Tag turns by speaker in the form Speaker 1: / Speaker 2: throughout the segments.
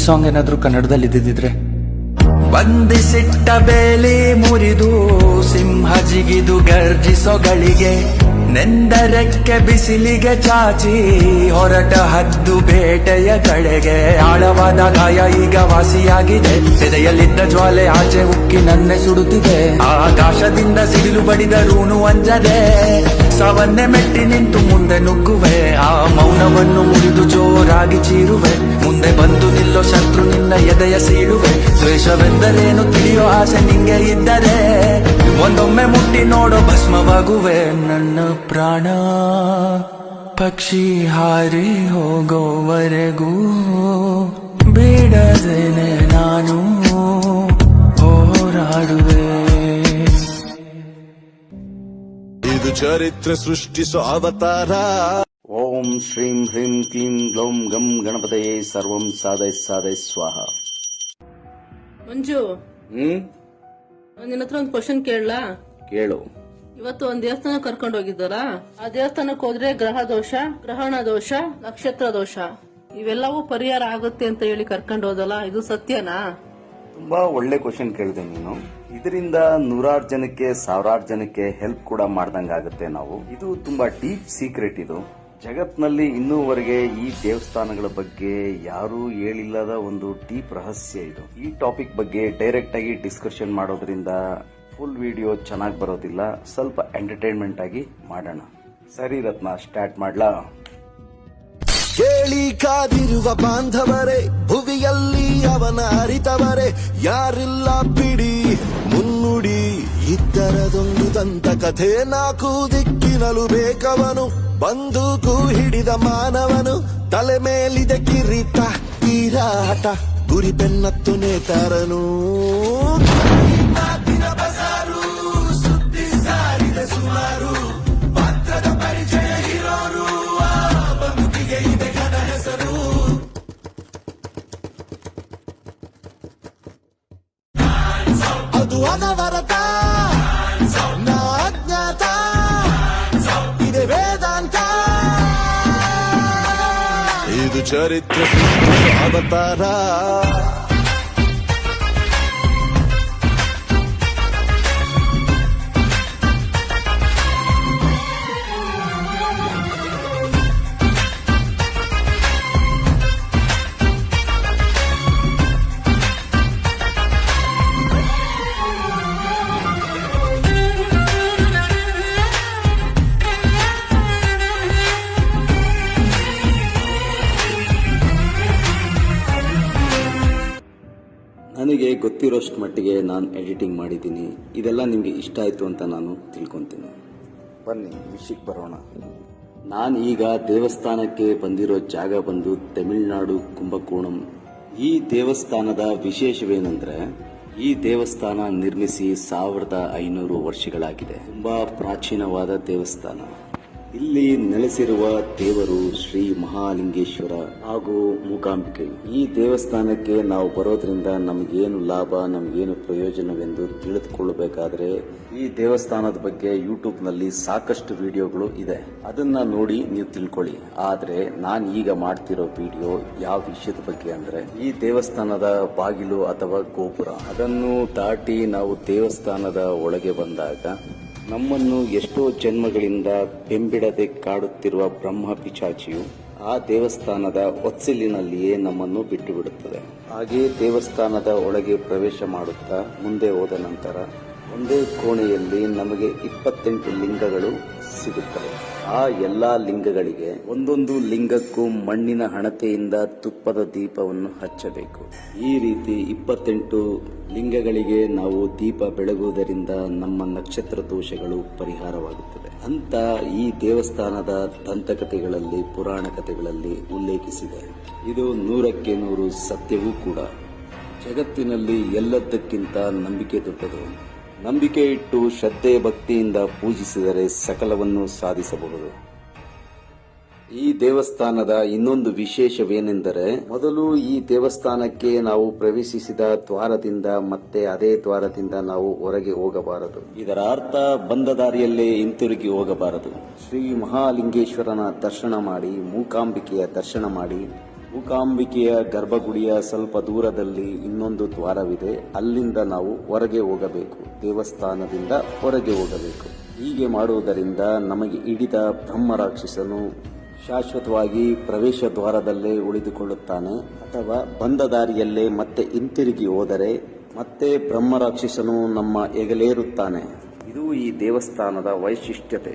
Speaker 1: Song ಏನಾದ್ರೂ ಕನ್ನಡದಲ್ಲಿ ಇದ್ದಿದ್ರೆ.
Speaker 2: ಬಂಧಿಸಿಟ್ಟ ಬೇಲಿ ಮುರಿದು ಸಿಂಹ ಜಿಗಿದು ಗರ್ಜಿಸೋ ಗಳಿಗೆ, ನೆಂದರೆಕ್ಕೆ ಬಿಸಿಲಿಗೆ ಚಾಚಿ ಹೊರಟ ಹದ್ದು ಬೇಟೆಯ ಕಡೆಗೆ. ಆಳವಾದ ಗಾಯ ಈಗ ವಾಸಿಯಾಗಿದೆ, ಎದೆಯಲ್ಲಿದ್ದ ಜ್ವಾಲೆ ಆಚೆ ಉಕ್ಕಿ ನನ್ನೆ ಸುಡುತ್ತಿದೆ. ಆಕಾಶದಿಂದ ಸಿಡಿಲು ಬಡಿದರೂನು ಅಂಜದೆ, ಸಾವನ್ನೇ ಮೆಟ್ಟಿ ನಿಂತು ಮುಂದೆ ನುಗ್ಗುವೆ. ಆ ಮೌನವನ್ನು ಮುರಿದು ಜೋರಾಗಿ ಚೀರುವೆ, ಮುಂದೆ ಬಂದು ನಿಲ್ಲೋ ಶತ್ರು ನಿನ್ನ ಎದೆಯ ಸೀಳುವೆ. ದ್ವೇಷವೆಂದರೇನು ತಿಳಿಯೋ ಆಸೆ ನಿಂಗೆ ಇದ್ದರೆ, ಒಂದೊಮ್ಮೆ ಮುಟ್ಟಿ ನೋಡೋ ಭಸ್ಮವಾಗುವೆ. ನನ್ನ ಪ್ರಾಣ ಪಕ್ಷಿ ಹಾರಿ ಹೋಗೋವರೆಗೂ ಬಿಡದೇನೆ ನಾನು ಹೋರಾಡುವೆ.
Speaker 3: ಇದು ಚರಿತ್ರೆ ಸೃಷ್ಟಿಸೋ ಅವತಾರ.
Speaker 4: ಓಂ ಶ್ರೀಂ ಹ್ರೀಂ ಕ್ಲೀಂ ಗ್ಲೌಂ ಗಂ ಗಣಪತಯೇ ಸರ್ವಂ ಸಾಧೈ ಸಾಧೈ ಸ್ವಾಹ.
Speaker 5: ಮಂಜು, ನಿನ್ನ ಹತ್ರ ಒಂದು ಕ್ವಶನ್ ಕೇಳಲಾ?
Speaker 4: ಕೇಳು.
Speaker 5: ಇವತ್ತು ಒಂದ್ ದೇವಸ್ಥಾನ ಕರ್ಕೊಂಡು ಹೋಗಿದ್ದಾರ. ಆ ದೇವಸ್ಥಾನಕ್ಕೆ ಹೋದ್ರೆ ಗ್ರಹ ದೋಷ, ಗ್ರಹಣ ದೋಷ, ನಕ್ಷತ್ರ ದೋಷ ಇವೆಲ್ಲವೂ ಪರಿಹಾರ ಆಗುತ್ತೆ ಅಂತ ಹೇಳಿ ಕರ್ಕೊಂಡು ಹೋದಲ್ಲ, ಇದು ಸತ್ಯನಾ?
Speaker 4: ತುಂಬಾ ಒಳ್ಳೆ ಕ್ವಶನ್ ಕೇಳಿದೆ ನೀನು. ಇದರಿಂದ ನೂರಾರು ಜನಕ್ಕೆ ಸಾವಿರಾರು ಜನಕ್ಕೆ ಹೆಲ್ಪ್ ಕೂಡ ಮಾಡ್ದಂಗಾಗುತ್ತೆ ನಾವು. ಇದು ತುಂಬಾ ಡೀಪ್ ಸೀಕ್ರೆಟ್. ಇದು ಜಗತ್ನಲ್ಲಿ ಇನ್ನೂವರೆಗೆ ಈ ದೇವಸ್ಥಾನಗಳ ಬಗ್ಗೆ ಯಾರೂ ಹೇಳಿಲ್ಲದ ಒಂದು ಡೀಪ್ ರಹಸ್ಯ ಇದು. ಈ ಟಾಪಿಕ್ ಬಗ್ಗೆ ಡೈರೆಕ್ಟ್ ಆಗಿ ಡಿಸ್ಕಷನ್ ಮಾಡೋದ್ರಿಂದ ಫುಲ್ ವಿಡಿಯೋ ಚೆನ್ನಾಗಿ ಬರೋದಿಲ್ಲ, ಸ್ವಲ್ಪ ಎಂಟರ್ಟೈನ್ಮೆಂಟ್ ಆಗಿ ಮಾಡೋಣ. ಸರಿ ರತ್ನ, ಸ್ಟಾರ್ಟ್ ಮಾಡ್ಲಾ?
Speaker 3: ಕೇಳಿ ಕಾದಿರುವ ಬಾಂಧವರೇ, ಭುವಿಯಲ್ಲಿ ಅವನ ಅರಿತವರೇ ಯಾರಿಲ್ಲ ಬಿಡಿ. ಮುನ್ನುಡಿ ಇದ್ದರದೊಂದು ದಂತ ಕಥೆ, ನಾಲ್ಕು ದಿಕ್ಕಿನಲು ಬೇಕವನು. ಬಂದೂಕು ಹಿಡಿದ ಮಾನವನು, ತಲೆ ಮೇಲಿದೆ ಕಿರೀಟ, ತೀರಾಟ ಗುರಿ ಬೆನ್ನತ್ತು ನೇತಾರನು. ಸುದ್ದಿ ಸಾರಿದ ಸುಮಾರು ಪಾತ್ರದ ಪರಿಚಯ ಇರೋರು, ಬದುಕಿಗೆ ಇದೆ ಘನ ಹೆಸರು. ಅದು ಅನವರತ, ನಾ ಅಜ್ಞಾತ, ಇದೆ ವೇದಾಂತ. ಇದು ಚರಿತ್ರೆ ಅವತಾರ.
Speaker 4: ನನಗೆ ಗೊತ್ತಿರೋಷ್ಟು ಮಟ್ಟಿಗೆ ನಾನು ಎಡಿಟಿಂಗ್ ಮಾಡಿದ್ದೀನಿ. ಇದೆಲ್ಲ ನಿಮಗೆ ಇಷ್ಟ ಆಯಿತು ಅಂತ ನಾನು ತಿಳ್ಕೊತೀನಿ. ಬನ್ನಿ ವಿಷಯಕ್ಕೆ ಬರೋಣ. ನಾನು ಈಗ ದೇವಸ್ಥಾನಕ್ಕೆ ಬಂದಿರೋ ಜಾಗ ಬಂದು ತಮಿಳುನಾಡು ಕುಂಭಕೋಣಂ. ಈ ದೇವಸ್ಥಾನದ ವಿಶೇಷವೇನೆಂದ್ರೆ, ಈ ದೇವಸ್ಥಾನ ನಿರ್ಮಿಸಿ 1500 ವರ್ಷಗಳಾಗಿದೆ. ತುಂಬಾ ಪ್ರಾಚೀನವಾದ ದೇವಸ್ಥಾನ. ಇಲ್ಲಿ ನೆಲೆಸಿರುವ ದೇವರು ಶ್ರೀ ಮಹಾಲಿಂಗೇಶ್ವರ ಹಾಗೂ ಮೂಕಾಂಬಿಕೆ. ಈ ದೇವಸ್ಥಾನಕ್ಕೆ ನಾವು ಬರೋದ್ರಿಂದ ನಮಗೇನು ಲಾಭ, ನಮಗೇನು ಪ್ರಯೋಜನವೆಂದು ತಿಳಿದುಕೊಳ್ಳಬೇಕಾದ್ರೆ ಈ ದೇವಸ್ಥಾನದ ಬಗ್ಗೆ ಯೂಟ್ಯೂಬ್ನಲ್ಲಿ ಸಾಕಷ್ಟು ವಿಡಿಯೋಗಳು ಇದೆ, ಅದನ್ನ ನೋಡಿ ನೀವು ತಿಳ್ಕೊಳ್ಳಿ. ಆದ್ರೆ ನಾನು ಈಗ ಮಾಡ್ತಿರೋ ವಿಡಿಯೋ ಯಾವ ವಿಷಯದ ಬಗ್ಗೆ ಅಂದ್ರೆ, ಈ ದೇವಸ್ಥಾನದ ಬಾಗಿಲು ಅಥವಾ ಗೋಪುರ, ಅದನ್ನು ದಾಟಿ ನಾವು ದೇವಸ್ಥಾನದ ಒಳಗೆ ಬಂದಾಗ ನಮ್ಮನ್ನು ಎಷ್ಟೋ ಜನ್ಮಗಳಿಂದ ಬೆಂಬಿಡದೆ ಕಾಡುತ್ತಿರುವ ಬ್ರಹ್ಮ ಪಿಚಾಚಿಯು ಆ ದೇವಸ್ಥಾನದ ಹೊಸ್ತಿಲಿನಲ್ಲಿಯೇ ನಮ್ಮನ್ನು ಬಿಟ್ಟು ಬಿಡುತ್ತದೆ. ಹಾಗೆಯೇ ದೇವಸ್ಥಾನದ ಒಳಗೆ ಪ್ರವೇಶ ಮಾಡುತ್ತಾ ಮುಂದೆ ಹೋದ ನಂತರ ಒಂದೇ ಕೋಣೆಯಲ್ಲಿ ನಮಗೆ 28 ಲಿಂಗಗಳು ಸಿಗುತ್ತವೆ. ಆ ಎಲ್ಲಾ ಲಿಂಗಗಳಿಗೆ ಒಂದೊಂದು ಲಿಂಗಕ್ಕೂ ಮಣ್ಣಿನ ಹಣತೆಯಿಂದ ತುಪ್ಪದ ದೀಪವನ್ನು ಹಚ್ಚಬೇಕು. ಈ ರೀತಿ 28 ಲಿಂಗಗಳಿಗೆ ನಾವು ದೀಪ ಬೆಳಗುವುದರಿಂದ ನಮ್ಮ ನಕ್ಷತ್ರ ದೋಷಗಳು ಪರಿಹಾರವಾಗುತ್ತದೆ ಅಂತ ಈ ದೇವಸ್ಥಾನದ ದಂತಕಥೆಗಳಲ್ಲಿ, ಪುರಾಣ ಕಥೆಗಳಲ್ಲಿ ಉಲ್ಲೇಖಿಸಿದೆ. ಇದು 100ಕ್ಕೆ 100 ಸತ್ಯವೂ ಕೂಡ. ಜಗತ್ತಿನಲ್ಲಿ ಎಲ್ಲದಕ್ಕಿಂತ ನಂಬಿಕೆ ದೊಡ್ಡದು. ನಂಬಿಕೆ ಇಟ್ಟು ಶ್ರದ್ಧೆ ಭಕ್ತಿಯಿಂದ ಪೂಜಿಸಿದರೆ ಸಕಲವನ್ನು ಸಾಧಿಸಬಹುದು. ಈ ದೇವಸ್ಥಾನದ ಇನ್ನೊಂದು ವಿಶೇಷವೇನೆಂದರೆ, ಮೊದಲು ಈ ದೇವಸ್ಥಾನಕ್ಕೆ ನಾವು ಪ್ರವೇಶಿಸಿದ ದ್ವಾರದಿಂದ ಮತ್ತೆ ಅದೇ ದ್ವಾರದಿಂದ ನಾವು ಹೊರಗೆ ಹೋಗಬಾರದು. ಇದರ ಅರ್ಥ ಬಂದ ದಾರಿಯಲ್ಲೇ ಹಿಂತಿರುಗಿ ಹೋಗಬಾರದು. ಶ್ರೀ ಮಹಾಲಿಂಗೇಶ್ವರನ ದರ್ಶನ ಮಾಡಿ, ಮೂಕಾಂಬಿಕೆಯ ದರ್ಶನ ಮಾಡಿ ಮೂಕಾಂಬಿಕೆಯ ಗರ್ಭಗುಡಿಯ ಸ್ವಲ್ಪ ದೂರದಲ್ಲಿ ಇನ್ನೊಂದು ದ್ವಾರವಿದೆ. ಅಲ್ಲಿಂದ ನಾವು ಹೊರಗೆ ಹೋಗಬೇಕು. ದೇವಸ್ಥಾನದಿಂದ ಹೊರಗೆ ಹೋಗಬೇಕು. ಹೀಗೆ ಮಾಡುವುದರಿಂದ ನಮಗೆ ಹಿಡಿದ ಬ್ರಹ್ಮ ರಾಕ್ಷಸನು ಶಾಶ್ವತವಾಗಿ ಪ್ರವೇಶ ದ್ವಾರದಲ್ಲೇ ಉಳಿದುಕೊಳ್ಳುತ್ತಾನೆ. ಅಥವಾ ಬಂದ ದಾರಿಯಲ್ಲೇ ಮತ್ತೆ ಹಿಂತಿರುಗಿ ಹೋದರೆ ಮತ್ತೆ ಬ್ರಹ್ಮ ರಾಕ್ಷಸನು ನಮ್ಮ ಹೆಗಲೇರುತ್ತಾನೆ. ಇದು ಈ ದೇವಸ್ಥಾನದ ವೈಶಿಷ್ಟ್ಯತೆ.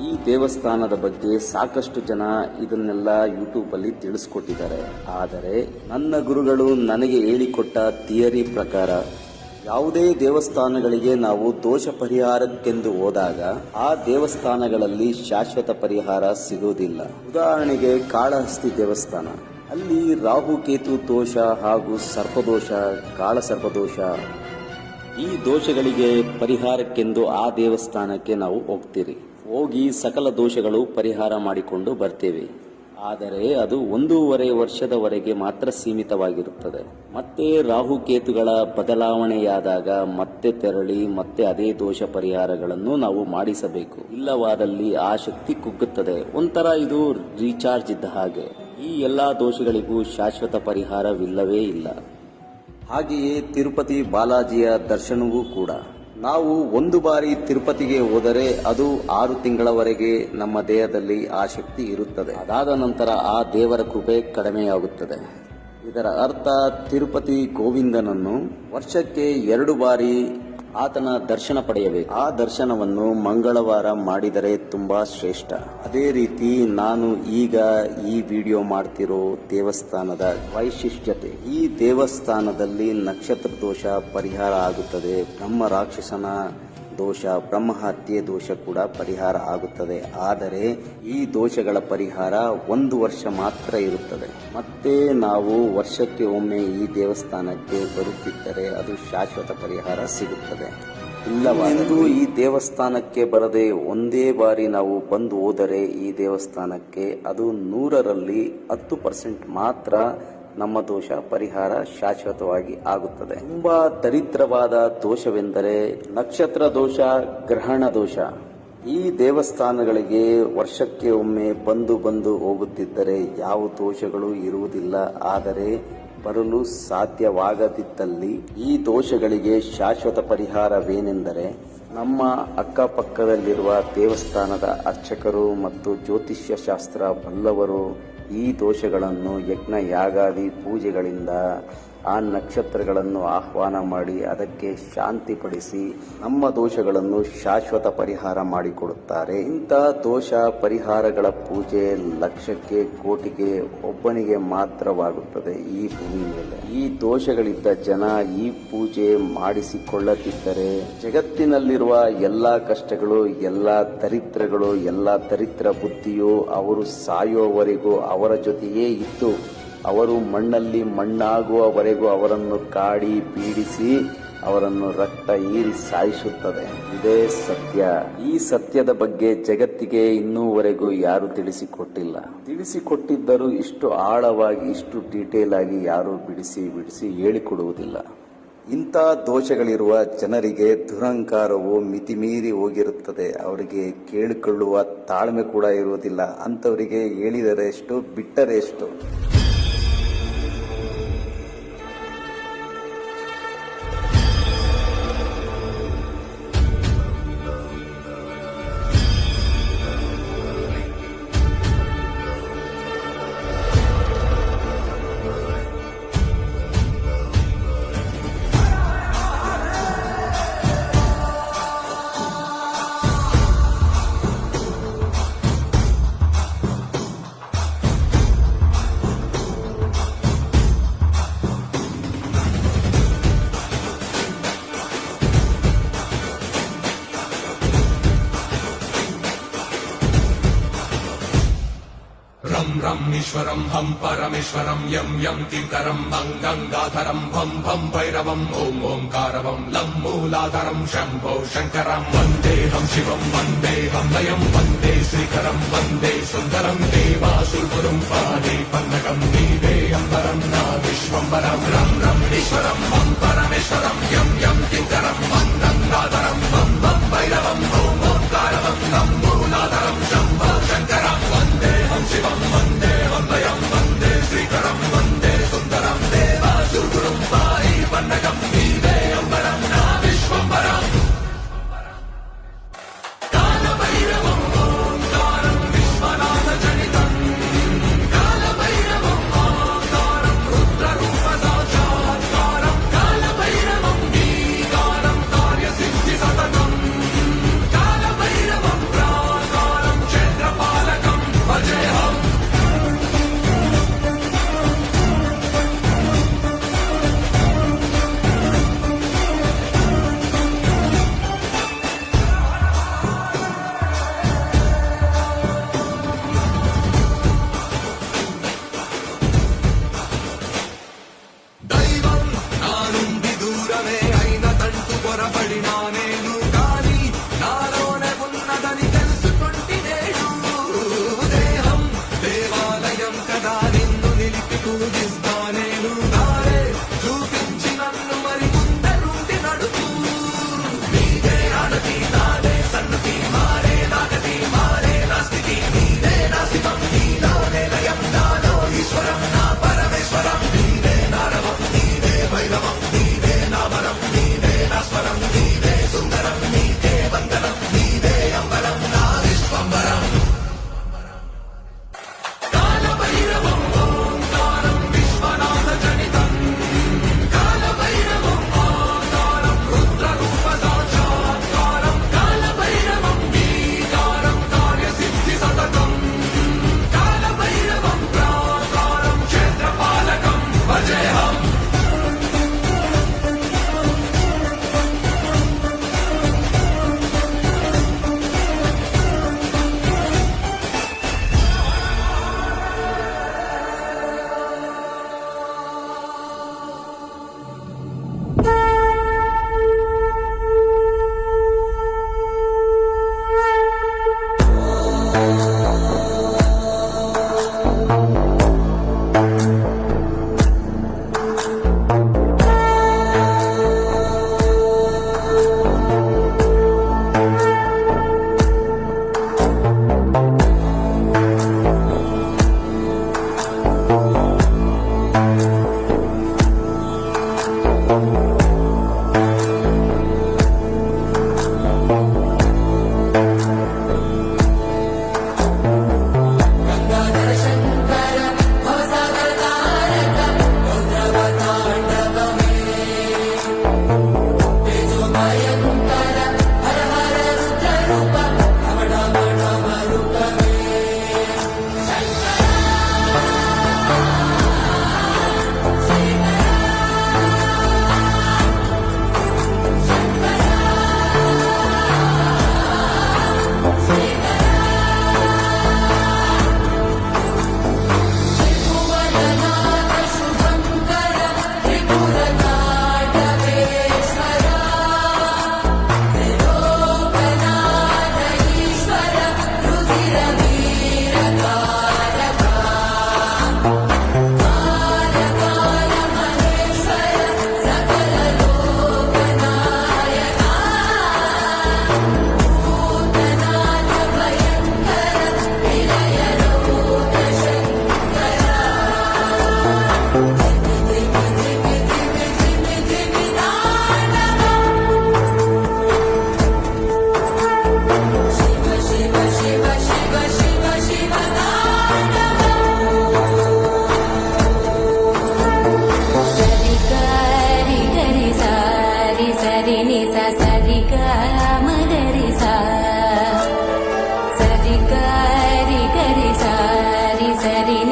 Speaker 4: ಈ ದೇವಸ್ಥಾನದ ಬಗ್ಗೆ ಸಾಕಷ್ಟು ಜನ ಇದನ್ನೆಲ್ಲ ಯೂಟ್ಯೂಬ್ ಅಲ್ಲಿ ತಿಳಿಸ್ಕೊಟ್ಟಿದ್ದಾರೆ. ಆದರೆ ನನ್ನ ಗುರುಗಳು ನನಗೆ ಹೇಳಿಕೊಟ್ಟ ಥಿಯರಿ ಪ್ರಕಾರ ಯಾವುದೇ ದೇವಸ್ಥಾನಗಳಿಗೆ ನಾವು ದೋಷ ಪರಿಹಾರಕ್ಕೆಂದು ಹೋದಾಗ ಆ ದೇವಸ್ಥಾನಗಳಲ್ಲಿ ಶಾಶ್ವತ ಪರಿಹಾರ ಸಿಗುವುದಿಲ್ಲ. ಉದಾಹರಣೆಗೆ ಕಾಳಹಸ್ತಿ ದೇವಸ್ಥಾನ, ಅಲ್ಲಿ ರಾಹುಕೇತು ದೋಷ ಹಾಗೂ ಸರ್ಪದೋಷ, ಕಾಳಸರ್ಪದೋಷ, ಈ ದೋಷಗಳಿಗೆ ಪರಿಹಾರಕ್ಕೆಂದು ಆ ದೇವಸ್ಥಾನಕ್ಕೆ ನಾವು ಹೋಗಿ ಸಕಲ ದೋಷಗಳು ಪರಿಹಾರ ಮಾಡಿಕೊಂಡು ಬರ್ತೇವೆ. ಆದರೆ ಅದು 1.5 ವರ್ಷದವರೆಗೆ ಮಾತ್ರ ಸೀಮಿತವಾಗಿರುತ್ತದೆ. ಮತ್ತೆ ರಾಹುಕೇತುಗಳ ಬದಲಾವಣೆಯಾದಾಗ ಮತ್ತೆ ತೆರಳಿ ಮತ್ತೆ ಅದೇ ದೋಷ ಪರಿಹಾರಗಳನ್ನು ನಾವು ಮಾಡಿಸಬೇಕು. ಇಲ್ಲವಾದಲ್ಲಿ ಆ ಶಕ್ತಿ ಕುಗ್ಗುತ್ತದೆ. ಒಂಥರ ಇದು ರೀಚಾರ್ಜ್ ಇದ್ದ ಹಾಗೆ. ಈ ಎಲ್ಲಾ ದೋಷಗಳಿಗೂ ಶಾಶ್ವತ ಪರಿಹಾರವಿಲ್ಲವೇ ಇಲ್ಲ. ಹಾಗೆಯೇ ತಿರುಪತಿ ಬಾಲಾಜಿಯ ದರ್ಶನವೂ ಕೂಡ. ನಾವು ಒಂದು ಬಾರಿ ತಿರುಪತಿಗೆ ಹೋದರೆ ಅದು 6 ತಿಂಗಳವರೆಗೆ ನಮ್ಮ ದೇಹದಲ್ಲಿ ಆ ಶಕ್ತಿ ಇರುತ್ತದೆ. ಅದಾದ ನಂತರ ಆ ದೇವರ ಕೃಪೆ ಕಡಿಮೆಯಾಗುತ್ತದೆ. ಇದರ ಅರ್ಥ ತಿರುಪತಿ ಗೋವಿಂದನನ್ನು ವರ್ಷಕ್ಕೆ 2 ಬಾರಿ ಆತನ ದರ್ಶನ ಪಡೆಯಬೇಕು. ಆ ದರ್ಶನವನ್ನು ಮಂಗಳವಾರ ಮಾಡಿದರೆ ತುಂಬಾ ಶ್ರೇಷ್ಠ. ಅದೇ ರೀತಿ ನಾನು ಈಗ ಈ ವಿಡಿಯೋ ಮಾಡ್ತಿರೋ ದೇವಸ್ಥಾನದ ವೈಶಿಷ್ಟ್ಯತೆ. ಈ ದೇವಸ್ಥಾನದಲ್ಲಿ ನಕ್ಷತ್ರ ದೋಷ ಪರಿಹಾರ ಆಗುತ್ತದೆ. ಬ್ರಹ್ಮ ರಾಕ್ಷಸನ ದೋಷ, ಬ್ರಹ್ಮಹತ್ಯೆ ದೋಷ ಕೂಡ ಪರಿಹಾರ ಆಗುತ್ತದೆ. ಆದರೆ ಈ ದೋಷಗಳ ಪರಿಹಾರ 1 ವರ್ಷ ಮಾತ್ರ ಇರುತ್ತದೆ. ಮತ್ತೆ ನಾವು ವರ್ಷಕ್ಕೆ ಒಮ್ಮೆ ಈ ದೇವಸ್ಥಾನಕ್ಕೆ ಬರುತ್ತಿದ್ದರೆ ಅದು ಶಾಶ್ವತ ಪರಿಹಾರ ಸಿಗುತ್ತದೆ. ಇಲ್ಲವೆಂದು ಈ ದೇವಸ್ಥಾನಕ್ಕೆ ಬರದೆ ಒಂದೇ ಬಾರಿ ನಾವು ಬಂದು ಹೋದರೆ ಈ ದೇವಸ್ಥಾನಕ್ಕೆ ಅದು 100ರಲ್ಲಿ 10% ಮಾತ್ರ ನಮ್ಮ ದೋಷ ಪರಿಹಾರ ಶಾಶ್ವತವಾಗಿ ಆಗುತ್ತದೆ. ತುಂಬಾ ದರಿದ್ರವಾದ ದೋಷವೆಂದರೆ ನಕ್ಷತ್ರ ದೋಷ, ಗ್ರಹಣ ದೋಷ. ಈ ದೇವಸ್ಥಾನಗಳಿಗೆ ವರ್ಷಕ್ಕೆ ಒಮ್ಮೆ ಬಂದು ಹೋಗುತ್ತಿದ್ದರೆ ಯಾವ ದೋಷಗಳು ಇರುವುದಿಲ್ಲ. ಆದರೆ ಬರಲು ಸಾಧ್ಯವಾಗದಿದ್ದಲ್ಲಿ ಈ ದೋಷಗಳಿಗೆ ಶಾಶ್ವತ ಪರಿಹಾರವೇನೆಂದರೆ ನಮ್ಮ ಅಕ್ಕಪಕ್ಕದಲ್ಲಿರುವ ದೇವಸ್ಥಾನದ ಅರ್ಚಕರು ಮತ್ತು ಜ್ಯೋತಿಷ್ಯ ಶಾಸ್ತ್ರ ಬಲ್ಲವರು ಈ ದೋಷಗಳನ್ನು ಯಜ್ಞ ಯಾಗಾದಿ ಪೂಜೆಗಳಿಂದ ಆ ನಕ್ಷತ್ರಗಳನ್ನು ಆಹ್ವಾನ ಮಾಡಿ ಅದಕ್ಕೆ ಶಾಂತಿಪಡಿಸಿ ನಮ್ಮ ದೋಷಗಳನ್ನು ಶಾಶ್ವತ ಪರಿಹಾರ ಮಾಡಿಕೊಡುತ್ತಾರೆ. ಇಂಥ ದೋಷ ಪರಿಹಾರಗಳ ಪೂಜೆ ಲಕ್ಷಕ್ಕೆ ಕೋಟಿಗೆ ಒಬ್ಬನಿಗೆ ಮಾತ್ರವಾಗುತ್ತದೆ ಈ ಭೂಮಿ ಮೇಲೆ. ಈ ದೋಷಗಳಿದ್ದ ಜನ ಈ ಪೂಜೆ ಮಾಡಿಸಿಕೊಳ್ಳದಿದ್ದರೆ ಜಗತ್ತಿನಲ್ಲಿರುವ ಎಲ್ಲಾ ಕಷ್ಟಗಳು, ಎಲ್ಲಾ ದರಿದ್ರಗಳು, ಎಲ್ಲಾ ದರಿದ್ರ ಬುದ್ಧಿಯು ಅವರು ಸಾಯುವವರೆಗೂ ಅವರ ಜೊತೆಯೇ ಇದ್ದು ಅವರು ಮಣ್ಣಲ್ಲಿ ಮಣ್ಣಾಗುವವರೆಗೂ ಅವರನ್ನು ಕಾಡಿ ಪೀಡಿಸಿ ಅವರನ್ನು ರಕ್ತ ಹೀರಿ ಸಾಯಿಸುತ್ತದೆ. ಇದೇ ಸತ್ಯ. ಈ ಸತ್ಯದ ಬಗ್ಗೆ ಜಗತ್ತಿಗೆ ಇನ್ನೂವರೆಗೂ ಯಾರು ತಿಳಿಸಿಕೊಟ್ಟಿಲ್ಲ. ತಿಳಿಸಿಕೊಟ್ಟಿದ್ದರೂ ಇಷ್ಟು ಆಳವಾಗಿ, ಇಷ್ಟು ಡೀಟೇಲ್ ಆಗಿ ಯಾರು ಬಿಡಿಸಿ ಹೇಳಿಕೊಡುವುದಿಲ್ಲ. ಇಂಥ ದೋಷಗಳಿರುವ ಜನರಿಗೆ ದುರಹಂಕಾರವು ಮಿತಿಮೀರಿ ಹೋಗಿರುತ್ತದೆ. ಅವರಿಗೆ ಕೇಳಿಕೊಳ್ಳುವ ತಾಳ್ಮೆ ಕೂಡ ಇರುವುದಿಲ್ಲ. ಅಂಥವರಿಗೆ ಹೇಳಿದರೆ ಎಷ್ಟು, ಬಿಟ್ಟರೆ ಎಷ್ಟು.
Speaker 6: रं ईश्वरं हं परमेश्वरं यं यं किंकरं भं गंगाधरं भं भं भैरवं ओं ओंकारवं लं मूलाधरं शंभो शंकरं वन्देऽहं शिवं वन्देऽहं लयं वन्दे श्रीकरं वन्दे सुन्दरं देवासुरगुरुं पादे पन्नगं नीवे अम्बरं नागेश्वरं रं ईश्वरं हं परमेश्वरं यं यं किंकरं भं गंगाधरं भं भं भैरवं ओं ओंकारवं लं मूलाधरं शंभो शंकरं वन्देऽहं शिवं वन्देऽहं लयं वन्दे श्रीकरं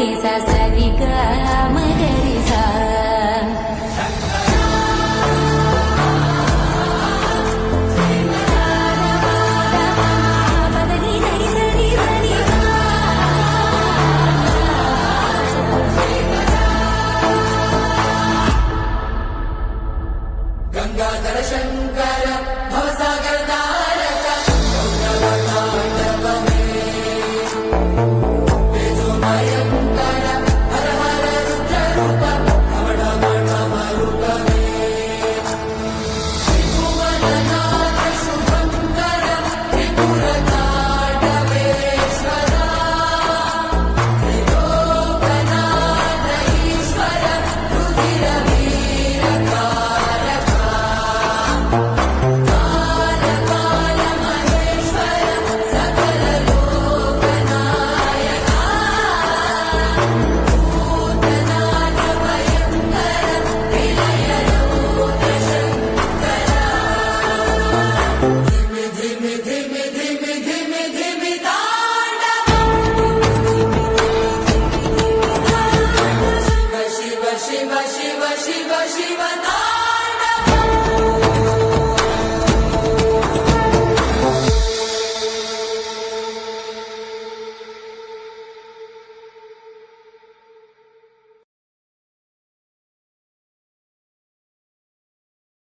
Speaker 7: ni sa sa